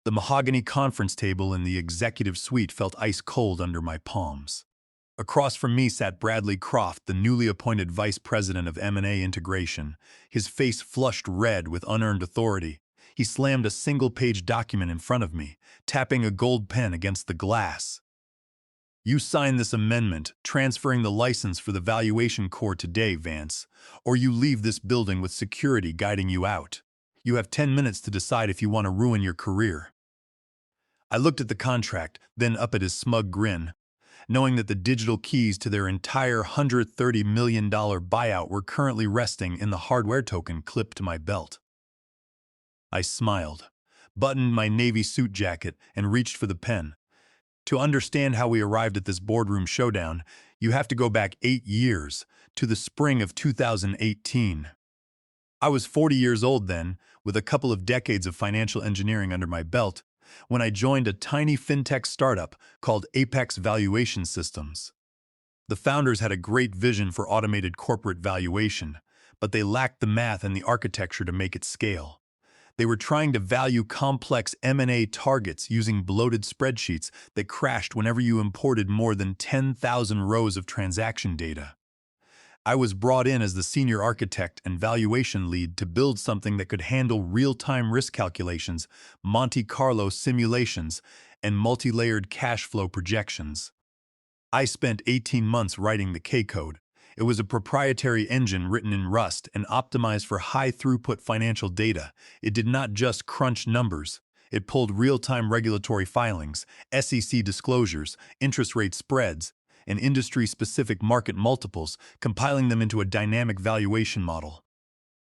The mahogany conference table in the executive suite felt ice cold under my palms. Across from me sat Bradley Croft, the newly appointed vice president of M&A integration, his face flushed red with unearned authority. He slammed a single-page document in front of me, tapping a gold pen against the glass. "You sign this amendment, transferring the license for the valuation core today, Vance, or you leave this building with security guiding you out. You have 10 minutes to decide if you want to ruin your career." I looked at the contract, then up at his smug grin, knowing that the digital keys to their entire $130 million buyout were currently resting in the hardware token clipped to my belt. I smiled, buttoned my navy suit jacket, and reached for the pen. To understand how we arrived at this boardroom showdown, you have to go back 8 years, to the spring of 2018. I was 40 years old then, with a couple of decades of financial engineering under my belt, when I joined a tiny fintech startup called Apex Valuation Systems. The founders had a great vision for automated corporate valuation, but they lacked the math and the architecture to make it scale. They were trying to value complex M&A targets using bloated spreadsheets that crashed whenever you imported more than 10,000 rows of transaction data. I was brought in as the senior architect and valuation lead to build something that could handle real-time risk calculations, Monte Carlo simulations, and multi-layered cash flow projections. I spent 18 months writing the K-code. It was a proprietary engine written in Rust and optimized for high-throughput financial data. It did not just crunch numbers. It pulled real-time regulatory filings, SEC disclosures, interest rate spreads, and industry-specific market multiples, compiling them into a dynamic valuation model.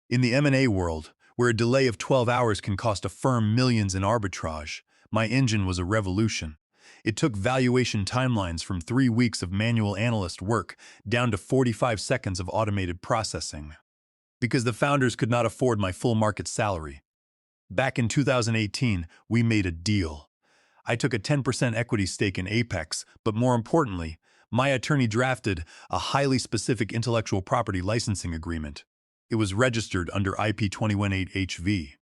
In the M&A world, where a delay of 12 hours can cost a firm millions in arbitrage, my engine was a revolution. It took valuation timelines from 3 weeks of manual analyst work down to 45 seconds of automated processing. Because the founders could not afford my full market salary. Back in 2018, we made a deal. I took a 10% equity stake in Apex, but more importantly, my attorney drafted a highly specific intellectual property licensing agreement. It was registered under IP 218HV.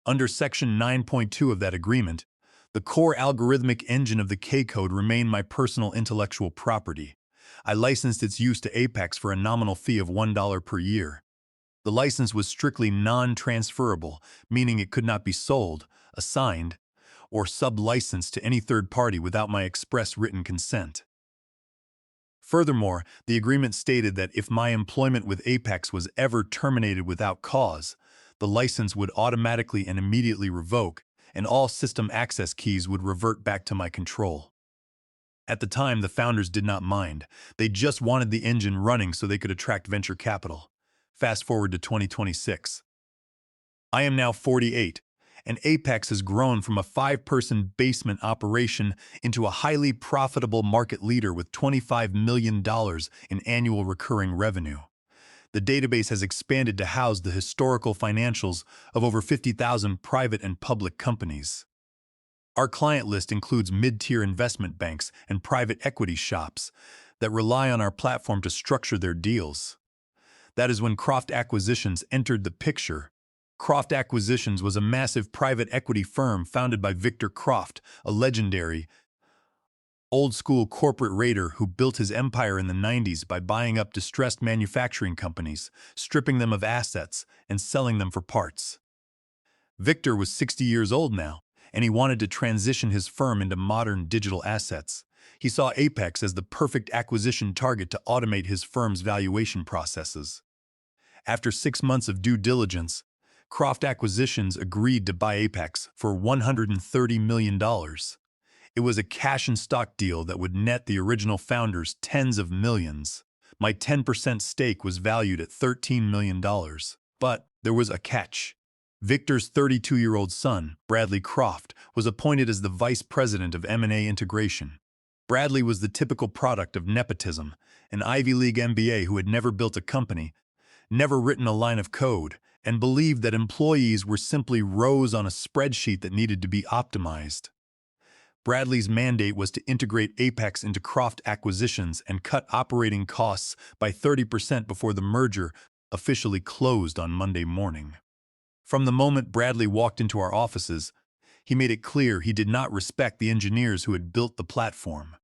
Under Section 9.2 of that agreement, the core algorithmic engine of the K-code remained my personal intellectual property. I licensed its use to Apex for a nominal fee of $1 per year. The license was strictly non-transferable, meaning it could not be sold, assigned, or sub-licensed to any third party without my express written consent. Furthermore, the agreement stated that if my employment with Apex was ever terminated without cause, the license would automatically and immediately revoke, and all system access keys would revert back to my control. At the time, the founders did not mind. They just wanted the engine running so they could attract venture capital. Fast forward to 2026. I am now 48, and Apex has grown from a 5-person basement operation into a highly profitable market leader with $25 million in annual recurring revenue. The database has expanded to house the historical financials of over 50,000 private and public companies. Our client list includes mid-tier investment banks and private equity shops that rely on our platform to structure their deals. That is when Croft Acquisitions entered the picture. Croft Acquisitions was a massive private equity firm founded by Victor Croft, a legendary, old-school corporate raider who built his empire in the 90s by buying up distressed manufacturing companies, stripping them of assets, and selling them for parts. Victor was 60 years old now, and he wanted to transition his firm into modern digital assets. He saw Apex as the perfect acquisition target to automate his firm's valuation processes. After 6 months of due diligence, Croft Acquisitions agreed to buy Apex for $130 million. It was a cash-and-stock deal that would net the original founders tens of millions. My 10% stake was valued at $13 million. But there was a catch. Victor's 32-year-old son, Bradley Croft, was appointed as the vice president of M&A integration. Bradley was the typical product of nepotism, an Ivy League MBA who had never built a company, never written a line of code, and believed that employees were simply rows on a spreadsheet that needed to be optimized. Bradley's mandate was to integrate Apex into Croft Acquisitions and cut operating costs by 30% before the merger officially closed on Monday morning. From the moment Bradley walked into our offices, He made it clear he did not respect the engineers who had built the platform.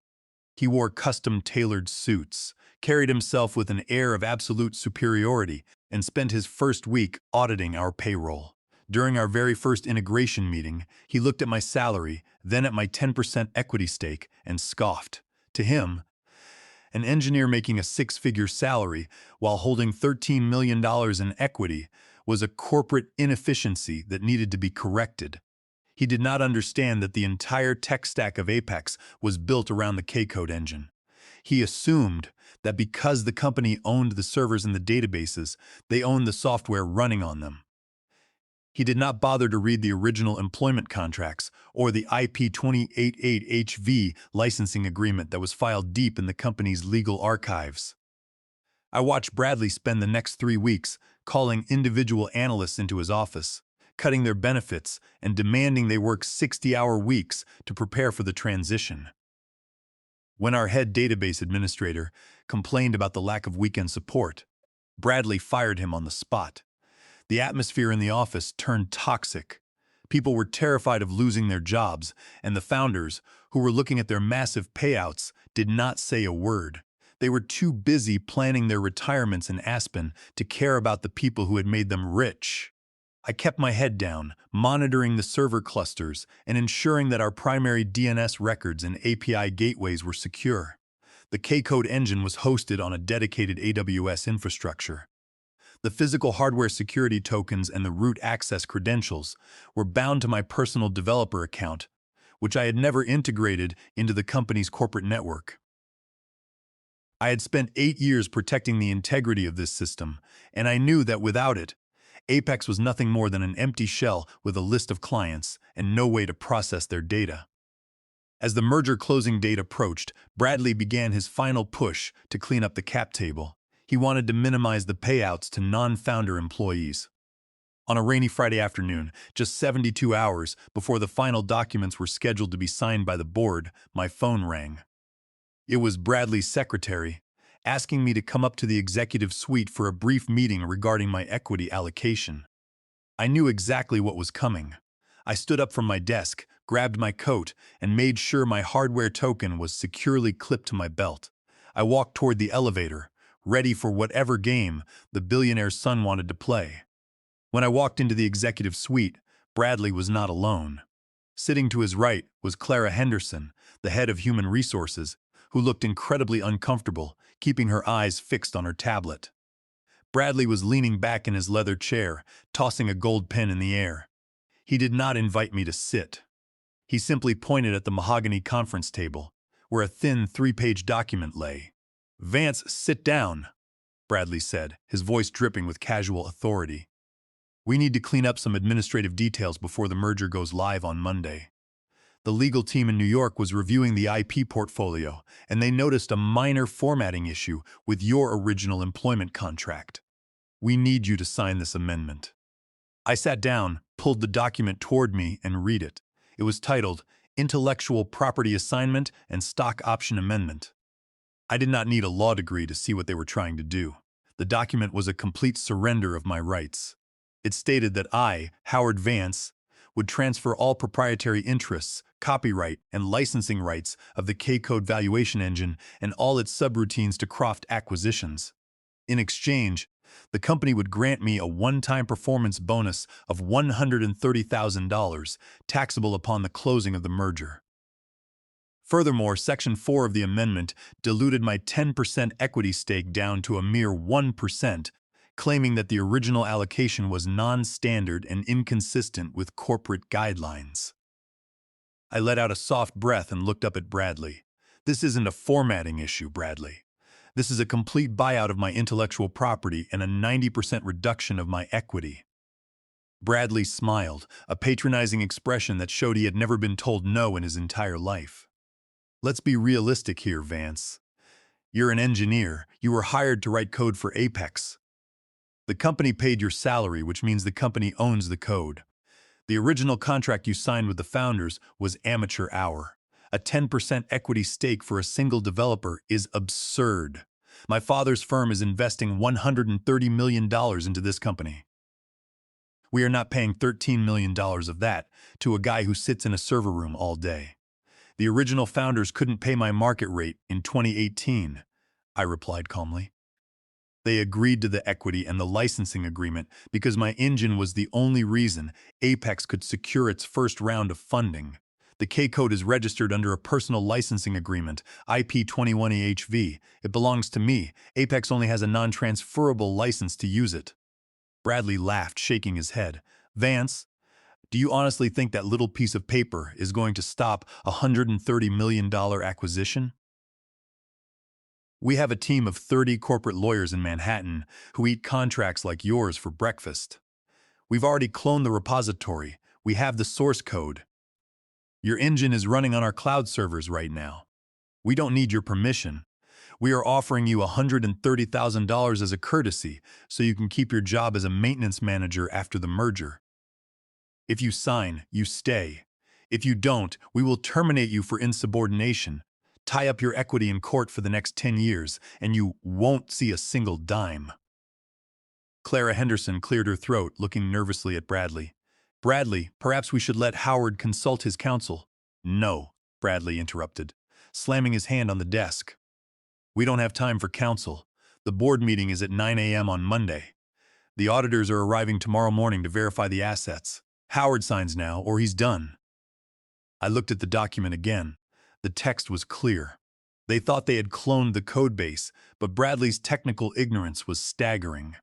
He wore custom-tailored suits, carried himself with an air of absolute superiority, and spent his first week auditing our payroll. During our very first integration meeting, he looked at my salary, then at my 10% equity stake, and scoffed. To him, an engineer making a six-figure salary while holding $13 million in equity was a corporate inefficiency that needed to be corrected. He did not understand that the entire tech stack of Apex was built around the K-code engine. He assumed that because the company owned the servers and the databases, they owned the software running on them. He did not bother to read the original employment contracts or the IP288HV licensing agreement that was filed deep in the company's legal archives. I watched Bradley spend the next 3 weeks calling individual analysts into his office, cutting their benefits, and demanding they work 60-hour weeks to prepare for the transition. When our head database administrator complained about the lack of weekend support, Bradley fired him on the spot. The atmosphere in the office turned toxic. People were terrified of losing their jobs, and the founders, who were looking at their massive payouts, did not say a word. They were too busy planning their retirements in Aspen to care about the people who had made them rich. I kept my head down, monitoring the server clusters and ensuring that our primary DNS records and API gateways were secure. The K-code engine was hosted on a dedicated AWS infrastructure. The physical hardware security tokens and the root access credentials were bound to my personal developer account, which I had never integrated into the company's corporate network. I had spent 8 years protecting the integrity of this system, and I knew that without it, Apex was nothing more than an empty shell with a list of clients and no way to process their data. As the merger closing date approached, Bradley began his final push to clean up the cap table. He wanted to minimize the payouts to non-founder employees. On a rainy Friday afternoon, just 72 hours before the final documents were scheduled to be signed by the board, my phone rang. It was Bradley's secretary, asking me to come up to the executive suite for a brief meeting regarding my equity allocation. I knew exactly what was coming. I stood up from my desk, grabbed my coat, and made sure my hardware token was securely clipped to my belt. I walked toward the elevator, ready for whatever game the billionaire's son wanted to play. When I walked into the executive suite, Bradley was not alone. Sitting to his right was Clara Henderson, the head of human resources, who looked incredibly uncomfortable, keeping her eyes fixed on her tablet. Bradley was leaning back in his leather chair, tossing a gold pen in the air. He did not invite me to sit. He simply pointed at the mahogany conference table, where a thin 3-page document lay. "Vance, sit down," Bradley said, his voice dripping with casual authority. "We need to clean up some administrative details before the merger goes live on Monday." The legal team in New York was reviewing the IP portfolio, and they noticed a minor formatting issue with your original employment contract. "We need you to sign this amendment." I sat down, pulled the document toward me, and read it. It was titled, Intellectual Property Assignment and Stock Option Amendment. I did not need a law degree to see what they were trying to do. The document was a complete surrender of my rights. It stated that I, Howard Vance, would transfer all proprietary interests, copyright, and licensing rights of the K-code valuation engine and all its subroutines to Croft Acquisitions. In exchange, the company would grant me a one-time performance bonus of $130,000, taxable upon the closing of the merger. Furthermore, Section 4 of the amendment diluted my 10% equity stake down to a mere 1%, claiming that the original allocation was non-standard and inconsistent with corporate guidelines. I let out a soft breath and looked up at Bradley. "This isn't a formatting issue, Bradley. This is a complete buyout of my intellectual property and a 90% reduction of my equity." Bradley smiled, a patronizing expression that showed he had never been told no in his entire life. "Let's be realistic here, Vance. You're an engineer. You were hired to write code for Apex. The company paid your salary, which means the company owns the code. The original contract you signed with the founders was amateur hour. A 10% equity stake for a single developer is absurd. My father's firm is investing $130 million into this company." We are not paying $13 million of that to a guy who sits in a server room all day. The original founders couldn't pay my market rate in 2018, I replied calmly. They agreed to the equity and the licensing agreement because my engine was the only reason Apex could secure its first round of funding. The K-code is registered under a personal licensing agreement, IP21EHV. It belongs to me. Apex only has a non-transferable license to use it. Bradley laughed, shaking his head. Vance, do you honestly think that little piece of paper is going to stop a $130 million acquisition? We have a team of 30 corporate lawyers in Manhattan who eat contracts like yours for breakfast. We've already cloned the repository. We have the source code. Your engine is running on our cloud servers right now. We don't need your permission. We are offering you $130,000 as a courtesy so you can keep your job as a maintenance manager after the merger. If you sign, you stay. If you don't, we will terminate you for insubordination, tie up your equity in court for the next 10 years, and you won't see a single dime. Clara Henderson cleared her throat, looking nervously at Bradley. Bradley, perhaps we should let Howard consult his counsel. No, Bradley interrupted, slamming his hand on the desk. We don't have time for counsel. The board meeting is at 9 a.m. on Monday. The auditors are arriving tomorrow morning to verify the assets. Howard signs now, or he's done. I looked at the document again. The text was clear. They thought they had cloned the codebase, but Bradley's technical ignorance was staggering.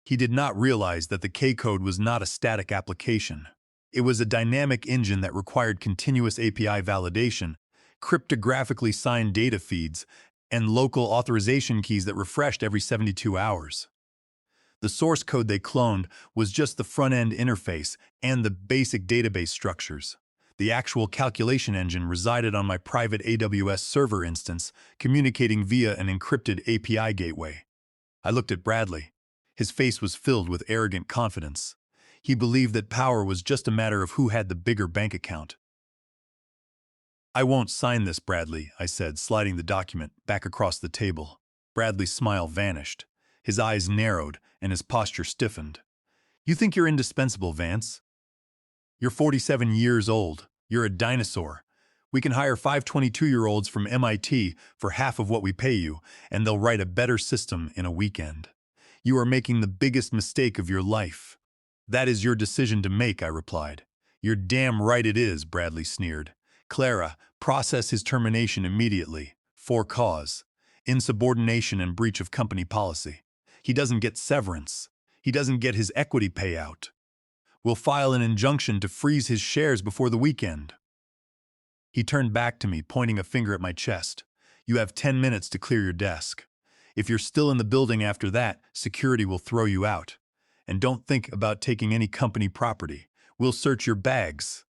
He did not realize that the K-code was not a static application. It was a dynamic engine that required continuous API validation, cryptographically signed data feeds, and local authorization keys that refreshed every 72 hours. The source code they cloned was just the front-end interface and the basic database structures. The actual calculation engine resided on my private AWS server instance, communicating via an encrypted API gateway. I looked at Bradley. His face was filled with arrogant confidence. He believed that power was just a matter of who had the bigger bank account. I won't sign this, Bradley, I said, sliding the document back across the table. Bradley's smile vanished. His eyes narrowed and his posture stiffened. You think you're indispensable, Vance? You're 47 years old. You're a dinosaur. We can hire 5 22-year-olds from MIT for half of what we pay you, and they'll write a better system in a weekend. You are making the biggest mistake of your life. That is your decision to make, I replied. You're damn right it is, Bradley sneered. Clara, process his termination immediately. For cause. Insubordination and breach of company policy. He doesn't get severance. He doesn't get his equity payout. We'll file an injunction to freeze his shares before the weekend. He turned back to me, pointing a finger at my chest. You have 10 minutes to clear your desk. If you're still in the building after that, security will throw you out. And don't think about taking any company property. We'll search your bags.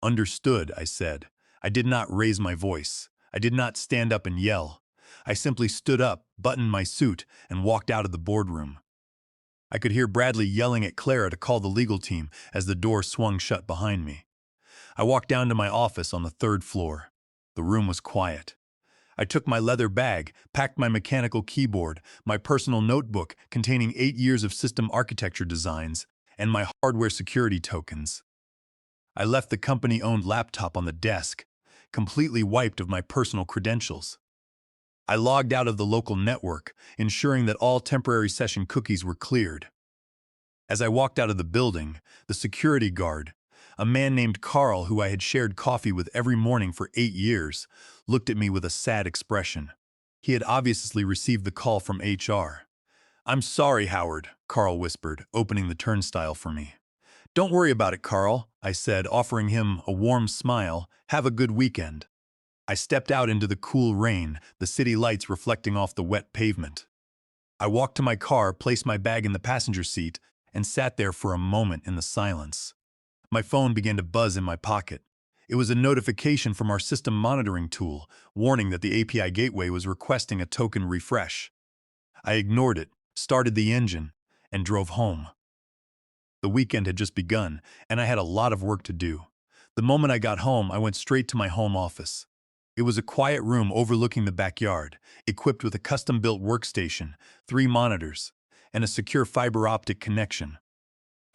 Understood, I said. I did not raise my voice. I did not stand up and yell. I simply stood up, buttoned my suit, and walked out of the boardroom. I could hear Bradley yelling at Clara to call the legal team as the door swung shut behind me. I walked down to my office on the 3rd floor. The room was quiet. I took my leather bag, packed my mechanical keyboard, my personal notebook containing 8 years of system architecture designs, and my hardware security tokens. I left the company-owned laptop on the desk, completely wiped of my personal credentials. I logged out of the local network, ensuring that all temporary session cookies were cleared. As I walked out of the building, the security guard, a man named Carl who I had shared coffee with every morning for 8 years, looked at me with a sad expression. He had obviously received the call from HR. I'm sorry, Howard, Carl whispered, opening the turnstile for me. Don't worry about it, Carl, I said, offering him a warm smile. Have a good weekend. I stepped out into the cool rain, the city lights reflecting off the wet pavement. I walked to my car, placed my bag in the passenger seat, and sat there for a moment in the silence. My phone began to buzz in my pocket. It was a notification from our system monitoring tool, warning that the API gateway was requesting a token refresh. I ignored it, started the engine, and drove home. The weekend had just begun, and I had a lot of work to do. The moment I got home, I went straight to my home office. It was a quiet room overlooking the backyard, equipped with a custom-built workstation, 3 monitors, and a secure fiber optic connection.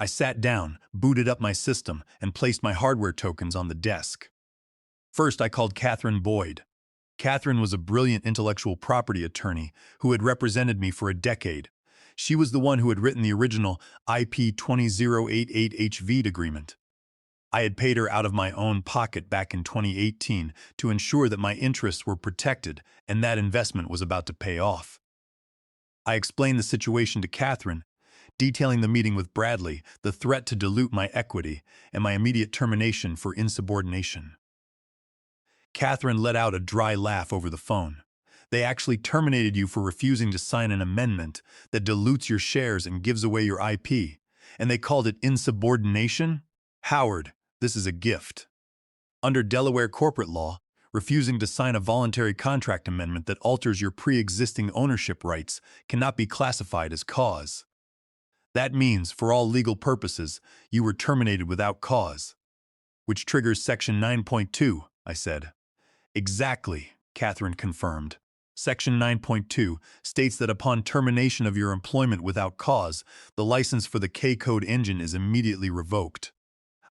I sat down, booted up my system, and placed my hardware tokens on the desk. First, I called Catherine Boyd. Catherine was a brilliant intellectual property attorney who had represented me for a decade. She was the one who had written the original IP 20088HV agreement. I had paid her out of my own pocket back in 2018 to ensure that my interests were protected and that investment was about to pay off. I explained the situation to Catherine, detailing the meeting with Bradley, the threat to dilute my equity, and my immediate termination for insubordination. Catherine let out a dry laugh over the phone. They actually terminated you for refusing to sign an amendment that dilutes your shares and gives away your IP, and they called it insubordination? Howard, this is a gift. Under Delaware corporate law, refusing to sign a voluntary contract amendment that alters your pre-existing ownership rights cannot be classified as cause. That means, for all legal purposes, you were terminated without cause. Which triggers Section 9.2, I said. Exactly, Catherine confirmed. Section 9.2 states that upon termination of your employment without cause, the license for the K-Code engine is immediately revoked.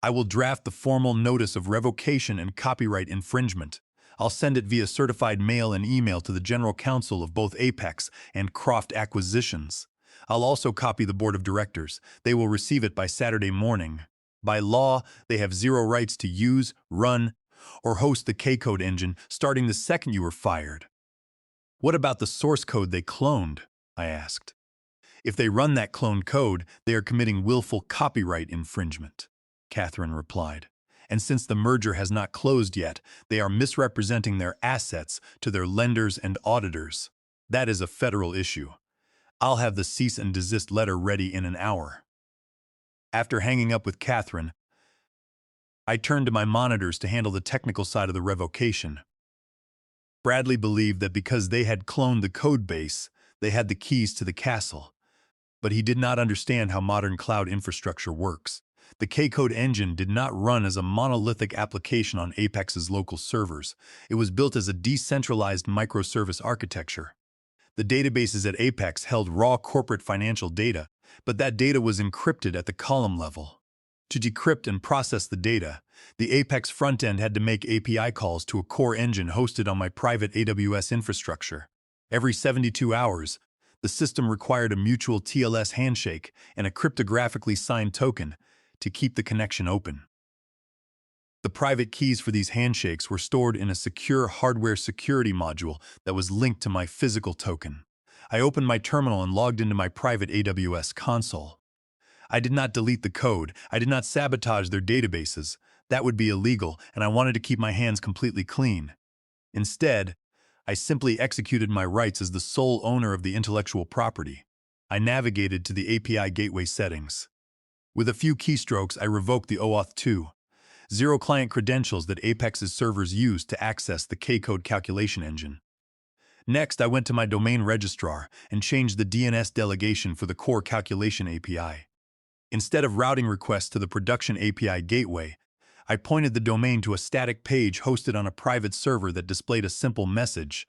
I will draft the formal notice of revocation and copyright infringement. I'll send it via certified mail and email to the General Counsel of both Apex and Croft Acquisitions. I'll also copy the Board of Directors. They will receive it by Saturday morning. By law, they have zero rights to use, run, or host the K-Code engine starting the second you were fired. What about the source code they cloned? I asked. If they run that cloned code, they are committing willful copyright infringement, Catherine replied. And since the merger has not closed yet, they are misrepresenting their assets to their lenders and auditors. That is a federal issue. I'll have the cease and desist letter ready in an hour. After hanging up with Catherine, I turned to my monitors to handle the technical side of the revocation. Bradley believed that because they had cloned the code base, they had the keys to the castle. But he did not understand how modern cloud infrastructure works. The K-Code engine did not run as a monolithic application on Apex's local servers. It was built as a decentralized microservice architecture. The databases at Apex held raw corporate financial data, but that data was encrypted at the column level. To decrypt and process the data, the Apex front-end had to make API calls to a core engine hosted on my private AWS infrastructure. Every 72 hours, the system required a mutual TLS handshake and a cryptographically signed token to keep the connection open. The private keys for these handshakes were stored in a secure hardware security module that was linked to my physical token. I opened my terminal and logged into my private AWS console. I did not delete the code. I did not sabotage their databases. That would be illegal, and I wanted to keep my hands completely clean. Instead, I simply executed my rights as the sole owner of the intellectual property. I navigated to the API gateway settings. With a few keystrokes, I revoked the OAuth 2.0 client credentials that Apex's servers used to access the K-Code calculation engine. Next, I went to my domain registrar and changed the DNS delegation for the core calculation API. Instead of routing requests to the production API gateway, I pointed the domain to a static page hosted on a private server that displayed a simple message: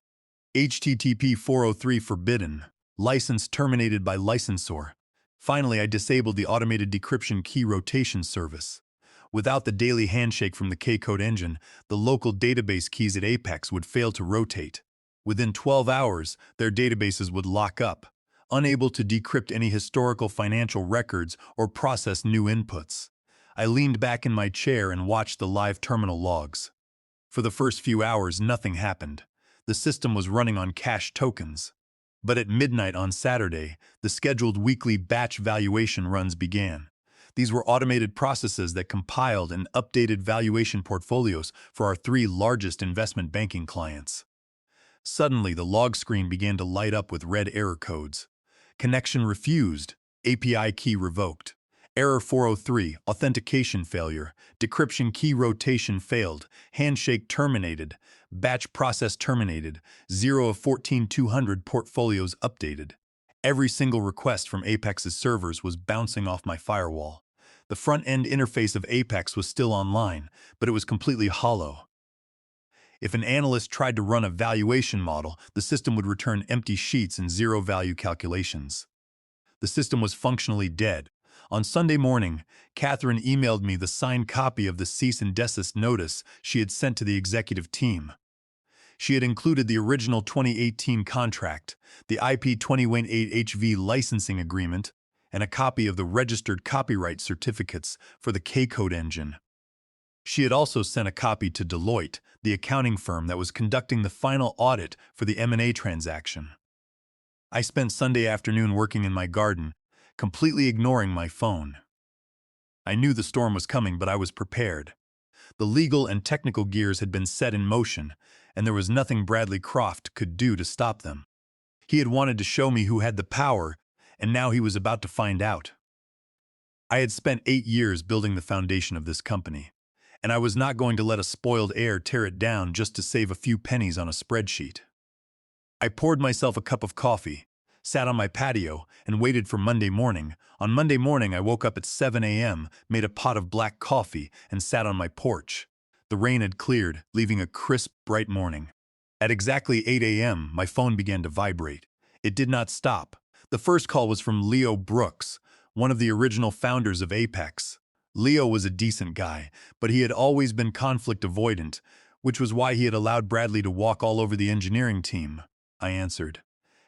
HTTP 403 forbidden, license terminated by licensor. Finally, I disabled the automated decryption key rotation service. Without the daily handshake from the K-Code engine, the local database keys at Apex would fail to rotate. Within 12 hours, their databases would lock up, unable to decrypt any historical financial records or process new inputs. I leaned back in my chair and watched the live terminal logs. For the first few hours, nothing happened. The system was running on cash tokens. But at midnight on Saturday, the scheduled weekly batch valuation runs began. These were automated processes that compiled and updated valuation portfolios for our 3 largest investment banking clients. Suddenly, the log screen began to light up with red error codes. Connection refused. API key revoked. Error 403, authentication failure. Decryption key rotation failed. Handshake terminated. Batch process terminated. 0 of 14,200 portfolios updated. Every single request from Apex's servers was bouncing off my firewall. The front-end interface of Apex was still online, but it was completely hollow. If an analyst tried to run a valuation model, the system would return empty sheets and zero-value calculations. The system was functionally dead. On Sunday morning, Catherine emailed me the signed copy of the cease and desist notice she had sent to the executive team. She had included the original 2018 contract, the IP2018HV licensing agreement, and a copy of the registered copyright certificates for the K-code engine. She had also sent a copy to Dilute, the accounting firm that was conducting the final audit for the M&A transaction. I spent Sunday afternoon working in my garden, completely ignoring my phone. I knew the storm was coming, but I was prepared. The legal and technical gears had been set in motion, and there was nothing Bradley Croft could do to stop them. He had wanted to show me who had the power, and now he was about to find out. I had spent 8 years building the foundation of this company, and I was not going to let a spoiled heir tear it down just to save a few pennies on a spreadsheet. I poured myself a cup of coffee, sat on my patio, and waited for Monday morning. On Monday morning, I woke up at 7 a.m., made a pot of black coffee, and sat on my porch. The rain had cleared, leaving a crisp, bright morning. At exactly 8 a.m., my phone began to vibrate. It did not stop. The first call was from Leo Brooks, one of the original founders of Apex. Leo was a decent guy, but he had always been conflict avoidant, which was why he had allowed Bradley to walk all over the engineering team. I answered.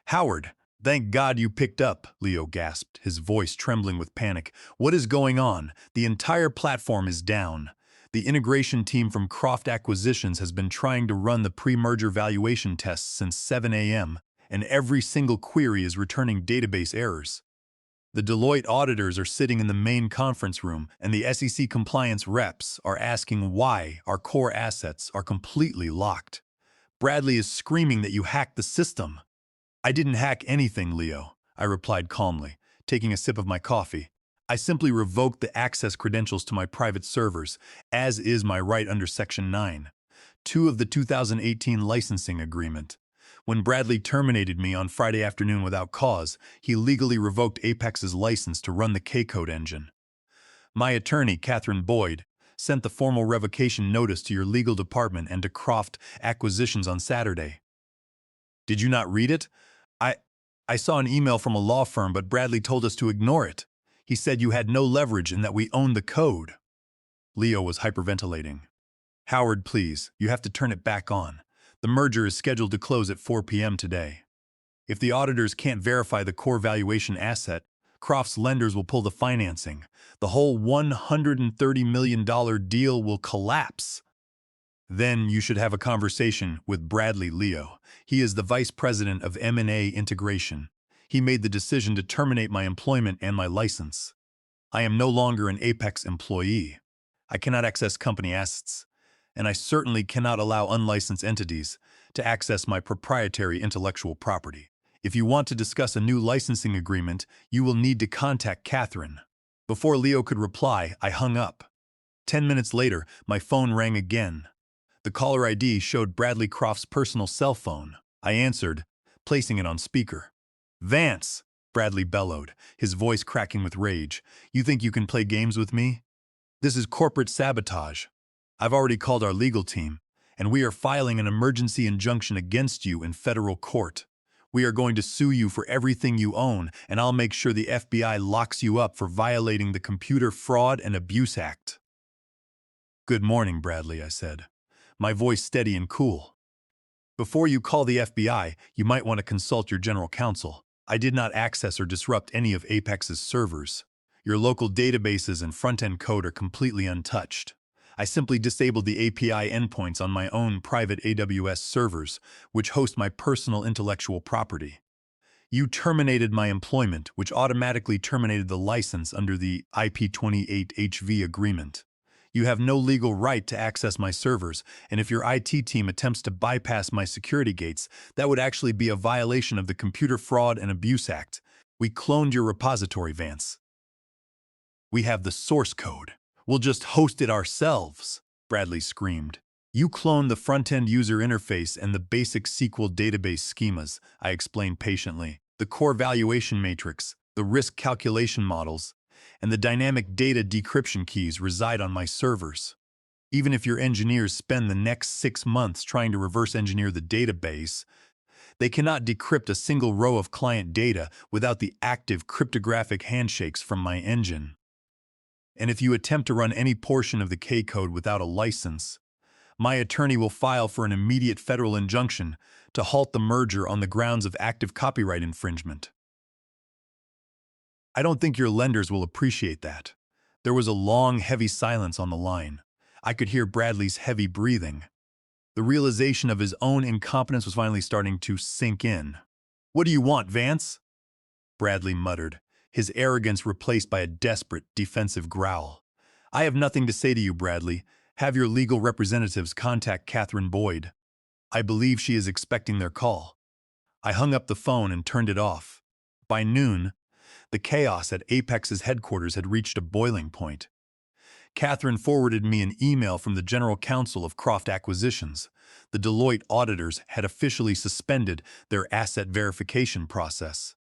"Howard, thank God you picked up," Leo gasped, his voice trembling with panic. "What is going on? The entire platform is down. The integration team from Croft Acquisitions has been trying to run the pre-merger valuation tests since 7 a.m., and every single query is returning database errors. The Deloitte auditors are sitting in the main conference room, and the SEC compliance reps are asking why our core assets are completely locked. Bradley is screaming that you hacked the system." "I didn't hack anything, Leo," I replied calmly, taking a sip of my coffee. "I simply revoked the access credentials to my private servers, as is my right under Section 9(2) of the 2018 licensing agreement. When Bradley terminated me on Friday afternoon without cause, he legally revoked Apex's license to run the K-code engine. My attorney, Catherine Boyd, sent the formal revocation notice to your legal department and to Croft Acquisitions on Saturday." "Did you not read it?" I saw an email from a law firm, but Bradley told us to ignore it. He said you had no leverage and that we owned the code." Leo was hyperventilating. "Howard, please, you have to turn it back on. The merger is scheduled to close at 4 p.m. today. If the auditors can't verify the core valuation asset, Croft's lenders will pull the financing. The whole $130 million deal will collapse. Then you should have a conversation with Bradley, Leo. He is the vice president of M&A integration. He made the decision to terminate my employment and my license. I am no longer an Apex employee. I cannot access company assets, and I certainly cannot allow unlicensed entities to access my proprietary intellectual property. If you want to discuss a new licensing agreement, you will need to contact Catherine." Before Leo could reply, I hung up. 10 minutes later, my phone rang again. The caller ID showed Bradley Croft's personal cell phone. I answered, placing it on speaker. "Vance," Bradley bellowed, his voice cracking with rage. "You think you can play games with me? This is corporate sabotage. I've already called our legal team, and we are filing an emergency injunction against you in federal court. We are going to sue you for everything you own, and I'll make sure the FBI locks you up for violating the Computer Fraud and Abuse Act." "Good morning, Bradley," I said, my voice steady and cool. "Before you call the FBI, you might want to consult your general counsel. I did not access or disrupt any of Apex's servers. Your local databases and front-end code are completely untouched. I simply disabled the API endpoints on my own private AWS servers, which host my personal intellectual property. You terminated my employment, which automatically terminated the license under the IP28HV agreement. You have no legal right to access my servers, and if your IT team attempts to bypass my security gates, that would actually be a violation of the Computer Fraud and Abuse Act. We cloned your repository, Vance. We have the source code. We'll just host it ourselves," Bradley screamed. "You cloned the front-end user interface and the basic SQL database schemas," I explained patiently. "The core valuation matrix, the risk calculation models, and the dynamic data decryption keys reside on my servers. Even if your engineers spend the next 6 months trying to reverse engineer the database, They cannot decrypt a single row of client data without the active cryptographic handshakes from my engine. And if you attempt to run any portion of the K code without a license, my attorney will file for an immediate federal injunction to halt the merger on the grounds of active copyright infringement. I don't think your lenders will appreciate that. There was a long, heavy silence on the line. I could hear Bradley's heavy breathing. The realization of his own incompetence was finally starting to sink in. "What do you want, Vance?" Bradley muttered, his arrogance replaced by a desperate, defensive growl. "I have nothing to say to you, Bradley. Have your legal representatives contact Catherine Boyd. I believe she is expecting their call." I hung up the phone and turned it off. By noon, the chaos at Apex's headquarters had reached a boiling point. Catherine forwarded me an email from the General Counsel of Croft Acquisitions. The Dilute auditors had officially suspended their asset verification process.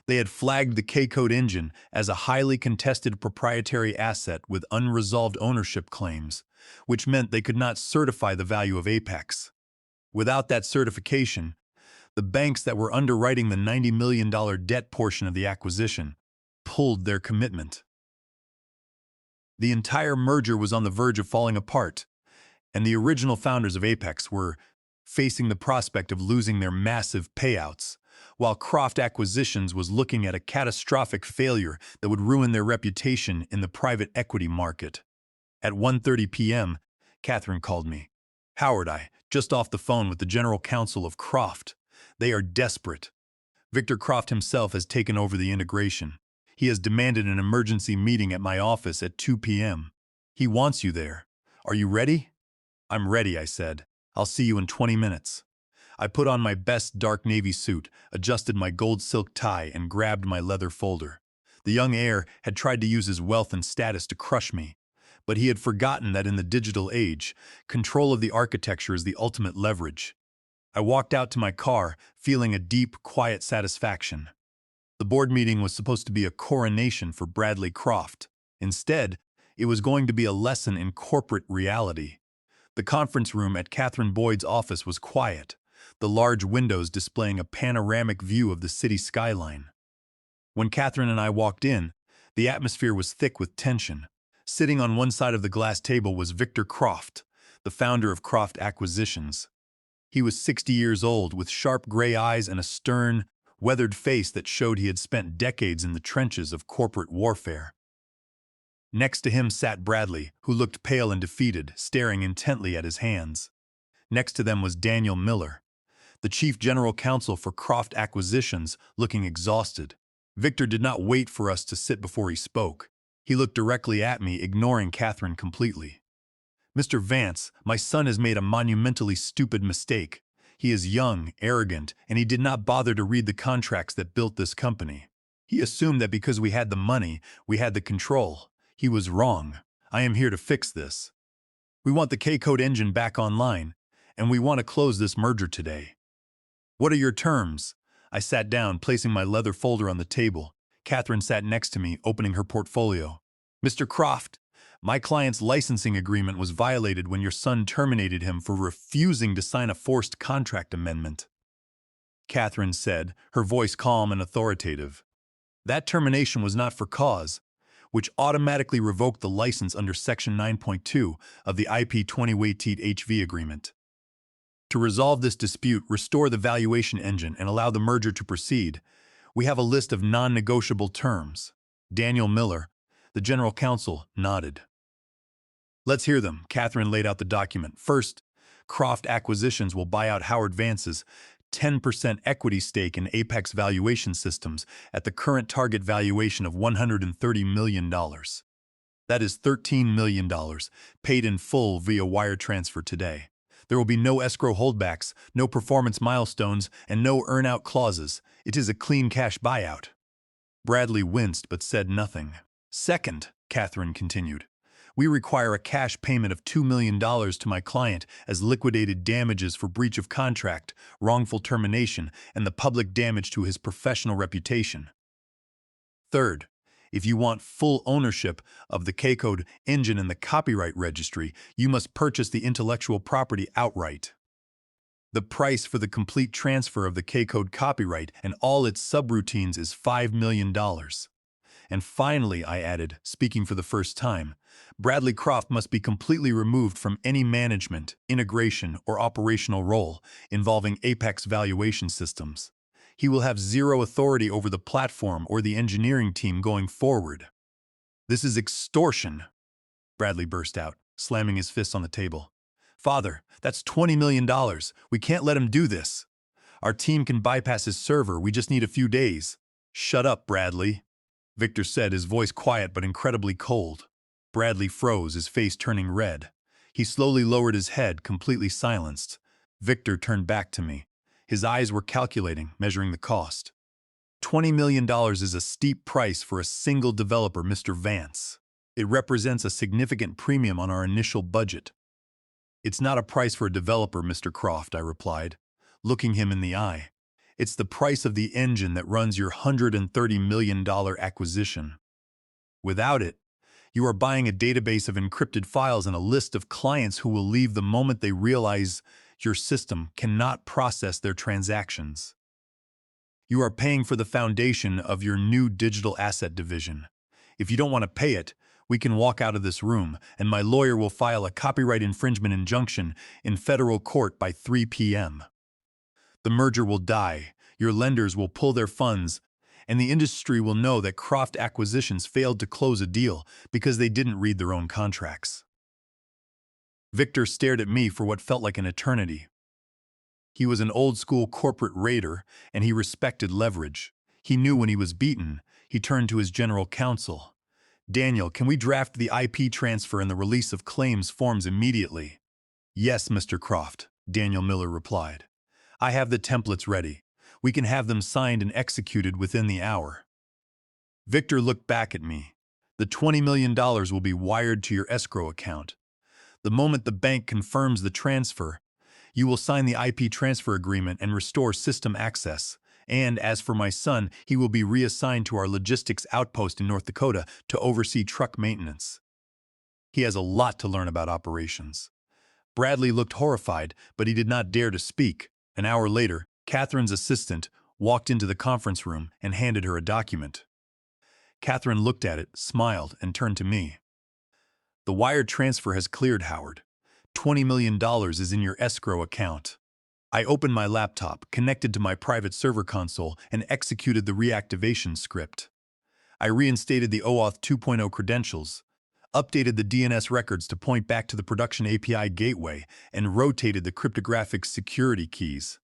They had flagged the K-Code engine as a highly contested proprietary asset with unresolved ownership claims, which meant they could not certify the value of Apex. Without that certification, the banks that were underwriting the $90 million debt portion of the acquisition pulled their commitment. The entire merger was on the verge of falling apart, and the original founders of Apex were facing the prospect of losing their massive payouts, while Croft Acquisitions was looking at a catastrophic failure that would ruin their reputation in the private equity market. At 1:30 p.m., Catherine called me. "Howard, just off the phone with the General Counsel of Croft. They are desperate. Victor Croft himself has taken over the integration. He has demanded an emergency meeting at my office at 2 p.m. He wants you there. Are you ready?" "I'm ready," I said. "I'll see you in 20 minutes." I put on my best dark navy suit, adjusted my gold silk tie, and grabbed my leather folder. The young heir had tried to use his wealth and status to crush me, but he had forgotten that in the digital age, control of the architecture is the ultimate leverage. I walked out to my car, feeling a deep, quiet satisfaction. The board meeting was supposed to be a coronation for Bradley Croft. Instead, it was going to be a lesson in corporate reality. The conference room at Catherine Boyd's office was quiet, the large windows displaying a panoramic view of the city skyline. When Catherine and I walked in, the atmosphere was thick with tension. Sitting on one side of the glass table was Victor Croft, the founder of Croft Acquisitions. He was 60 years old, with sharp gray eyes and a stern, weathered face that showed he had spent decades in the trenches of corporate warfare. Next to him sat Bradley, who looked pale and defeated, staring intently at his hands. Next to them was Daniel Miller, the chief general counsel for Croft Acquisitions, looking exhausted. Victor did not wait for us to sit before he spoke. He looked directly at me, ignoring Catherine completely. "Mr. Vance, my son has made a monumentally stupid mistake. He is young, arrogant, and he did not bother to read the contracts that built this company. He assumed that because we had the money, we had the control. He was wrong. I am here to fix this. We want the K-Code engine back online, and we want to close this merger today." "What are your terms?" I sat down, placing my leather folder on the table. Catherine sat next to me, opening her portfolio. "Mr. Croft, my client's licensing agreement was violated when your son terminated him for refusing to sign a forced contract amendment," Catherine said, her voice calm and authoritative. "That termination was not for cause, which automatically revoked the license under Section 9.2 of the IP20 HV agreement. To resolve this dispute, restore the valuation engine, and allow the merger to proceed, we have a list of non-negotiable terms." Daniel Miller, the general counsel, nodded. "Let's hear them." Catherine laid out the document. "First, Croft Acquisitions will buy out Howard Vance's 10% equity stake in Apex Valuation Systems at the current target valuation of $130 million. That is $13 million, paid in full via wire transfer today. There will be no escrow holdbacks, no performance milestones, and no earn-out clauses. It is a clean cash buyout." Bradley winced but said nothing. "Second," Catherine continued, "we require a cash payment of $2 million to my client as liquidated damages for breach of contract, wrongful termination, and the public damage to his professional reputation. Third, if you want full ownership of the K-Code engine and the copyright registry, you must purchase the intellectual property outright." The price for the complete transfer of the K-code copyright and all its subroutines is $5 million. And finally, I added, speaking for the first time, Bradley Croft must be completely removed from any management, integration, or operational role involving Apex valuation systems. He will have zero authority over the platform or the engineering team going forward. This is extortion, Bradley burst out, slamming his fist on the table. Father, that's $20 million. We can't let him do this. Our team can bypass his server. We just need a few days. Shut up, Bradley, Victor said, his voice quiet but incredibly cold. Bradley froze, his face turning red. He slowly lowered his head, completely silenced. Victor turned back to me. His eyes were calculating, measuring the cost. $20 million is a steep price for a single developer, Mr. Vance. It represents a significant premium on our initial budget. It's not a price for a developer, Mr. Croft, I replied, looking him in the eye. It's the price of the engine that runs your $130 million acquisition. Without it, you are buying a database of encrypted files and a list of clients who will leave the moment they realize your system cannot process their transactions. You are paying for the foundation of your new digital asset division. If you don't want to pay it, we can walk out of this room, and my lawyer will file a copyright infringement injunction in federal court by 3 p.m. The merger will die, your lenders will pull their funds, and the industry will know that Croft Acquisitions failed to close a deal because they didn't read their own contracts. Victor stared at me for what felt like an eternity. He was an old-school corporate raider, and he respected leverage. He knew when he was beaten. He turned to his general counsel. Daniel, can we draft the IP transfer and the release of claims forms immediately? Yes, Mr. Croft, Daniel Miller replied. I have the templates ready. We can have them signed and executed within the hour. Victor looked back at me. The $20 million will be wired to your escrow account. The moment the bank confirms the transfer, you will sign the IP transfer agreement and restore system access. And as for my son, he will be reassigned to our logistics outpost in North Dakota to oversee truck maintenance. He has a lot to learn about operations. Bradley looked horrified, but he did not dare to speak. An hour later, Catherine's assistant walked into the conference room and handed her a document. Catherine looked at it, smiled, and turned to me. The wire transfer has cleared, Howard. $20 million is in your escrow account. I opened my laptop, connected to my private server console, and executed the reactivation script. I reinstated the OAuth 2.0 credentials, updated the DNS records to point back to the production API gateway, and rotated the cryptographic security keys.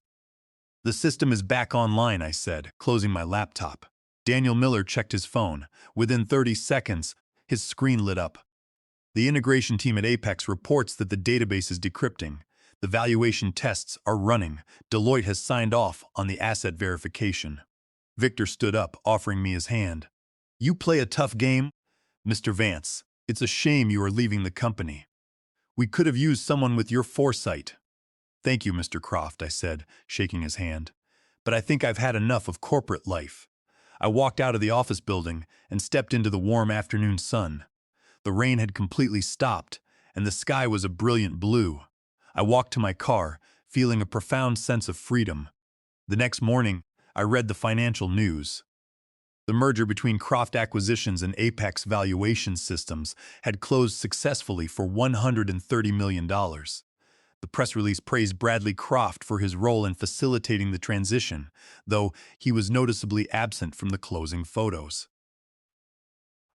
The system is back online, I said, closing my laptop. Daniel Miller checked his phone. Within 30 seconds, his screen lit up. The integration team at Apex reports that the database is decrypting. The valuation tests are running. Dilute has signed off on the asset verification. Victor stood up, offering me his hand. You play a tough game, Mr. Vance. It's a shame you are leaving the company. We could have used someone with your foresight. Thank you, Mr. Croft, I said, shaking his hand. But I think I've had enough of corporate life. I walked out of the office building and stepped into the warm afternoon sun. The rain had completely stopped, and the sky was a brilliant blue. I walked to my car, feeling a profound sense of freedom. The next morning, I read the financial news. The merger between Croft Acquisitions and Apex Valuation Systems had closed successfully for $130 million. The press release praised Bradley Croft for his role in facilitating the transition, though he was noticeably absent from the closing photos.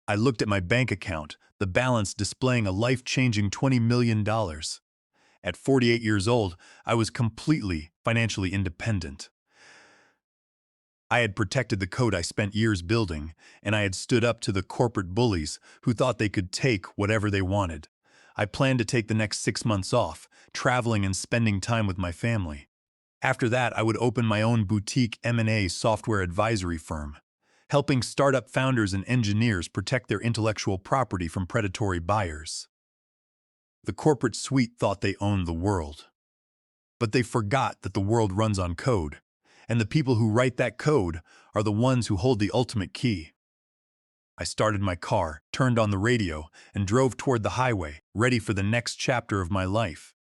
I looked at my bank account, the balance displaying a life-changing $20 million. At 48 years old, I was completely financially independent. I had protected the code I spent years building, and I had stood up to the corporate bullies who thought they could take whatever they wanted. I planned to take the next 6 months off, traveling and spending time with my family. After that, I would open my own boutique M&A software advisory firm, helping startup founders and engineers protect their intellectual property from predatory buyers. The corporate suite thought they owned the world. But they forgot that the world runs on code, and the people who write that code are the ones who hold the ultimate key. I started my car, turned on the radio, and drove toward the highway, ready for the next chapter of my life.